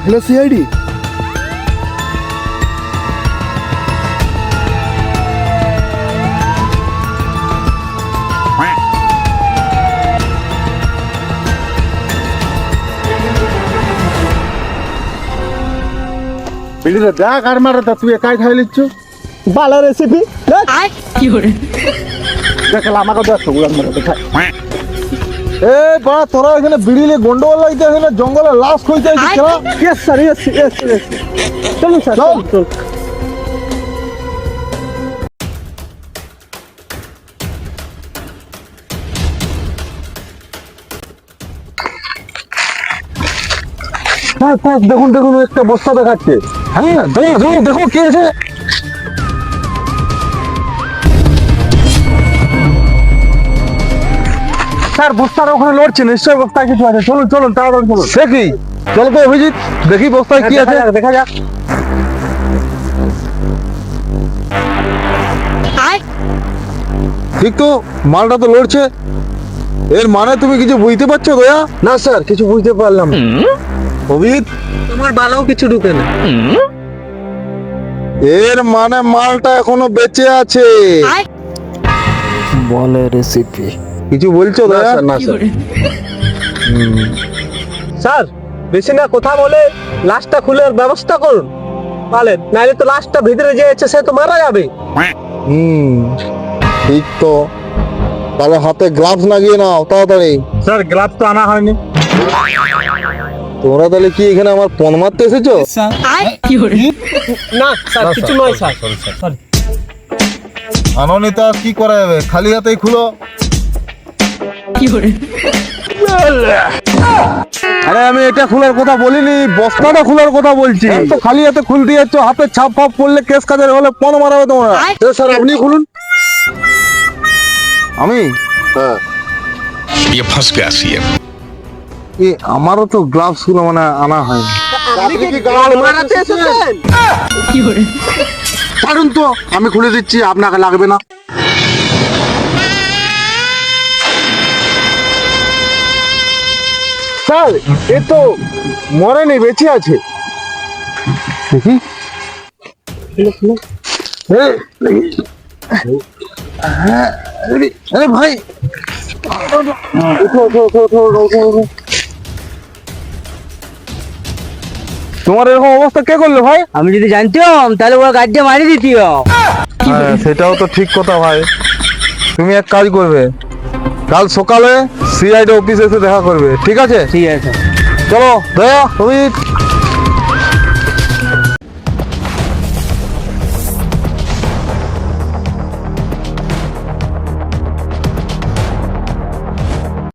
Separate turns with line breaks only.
Hello CID. বিড়িটা দেখ আর মারা তা তুই একাই খাই লিচ্ছ।
ভালো রেসিপি
দেখলা আমাকে দেখ তো উড়ান মারা খাই। এ বা তোরা এখানে বিড়িলে গন্ডগোল লাগতে এখানে জঙ্গলে লাশ কইতে আছিস কেন?
Yes sir yes yes yes চলুন স্যার
চল।
চল
দেখুন দেখুন একটা বস্তা দেখাচ্ছে। হ্যাঁ দেখো কি আছে। স্যার বস্তার ওখানে লড়ছে, নিশ্চয়ই বস্তায় কিছু আছে। চলুন চলুন তাড়াতাড়ি চলুন। দেখি চল তো অভিজিৎ, দেখি বস্তায় কি আছে। দেখা যাক। ঠিক তো, মালটা তো লড়ছে। এর মানে তুমি কিছু বুঝতে পারছো দয়া? না স্যার, কিছু বুঝতে পারলাম না। অভিজিৎ,
তোমার ভালো কিছু ঢুকে না।
এর মানে মালটা এখনো বেঁচে আছে।
বলে রেসিপি
কিছু বলছো দয়া?
না স্যার স্যার বেশি না কথা বলে লাশটা খুলের ব্যবস্থা করুন পালেন, নাইলে তো লাশটা ভিতরে যে আছে সে তো মারা যাবে।
ঠিক তো, তাহলে হাতে গ্লাভস লাগিয়ে নাও তাড়াতাড়ি।
স্যার গ্লাভ তো আনা হয়নি।
তোমরা তাহলে কি এখানে আমার পণ মারতে এসেছো?
না স্যার কিছু নয় স্যার।
আননিতা কি করা যাবে, খালি হাতেই খুলো। আরে আমি এটা খোলার কথা বলিনি, বস্তাটা খোলার কথা বলছি। তো খালি হাতে খুলতে যাচ্ছ, হাতে ছাপ ফাপ পড়লে কেস কাজের হলে পণ মারাবে তোমরা। স্যার আপনি খুলুন। আমি
ये फंस गया सीएम।
আমারও তো গ্লাভস গুলো মানে আনা হয়নি। ছাড়ুন তো, আমি খুলে দিচ্ছি, আপনাকে লাগবে না। স্যার এ তো মরেনি, বেঁচে আছে। দেখি আরে ভাই, তোমার এরকম অবস্থা কে করলো ভাই?
আমি যদি জানতাম তাহলে ওরা গাড়িটা মারি দিতিও।
হ্যাঁ সেটাও তো ঠিক কথা ভাই। তুমি এক কাজ করবে, কাল সকালে সিআইডি অফিসে এসে দেখা করবে, ঠিক আছে?
ঠিক আছে
চলো দয়া, অভিজিৎ।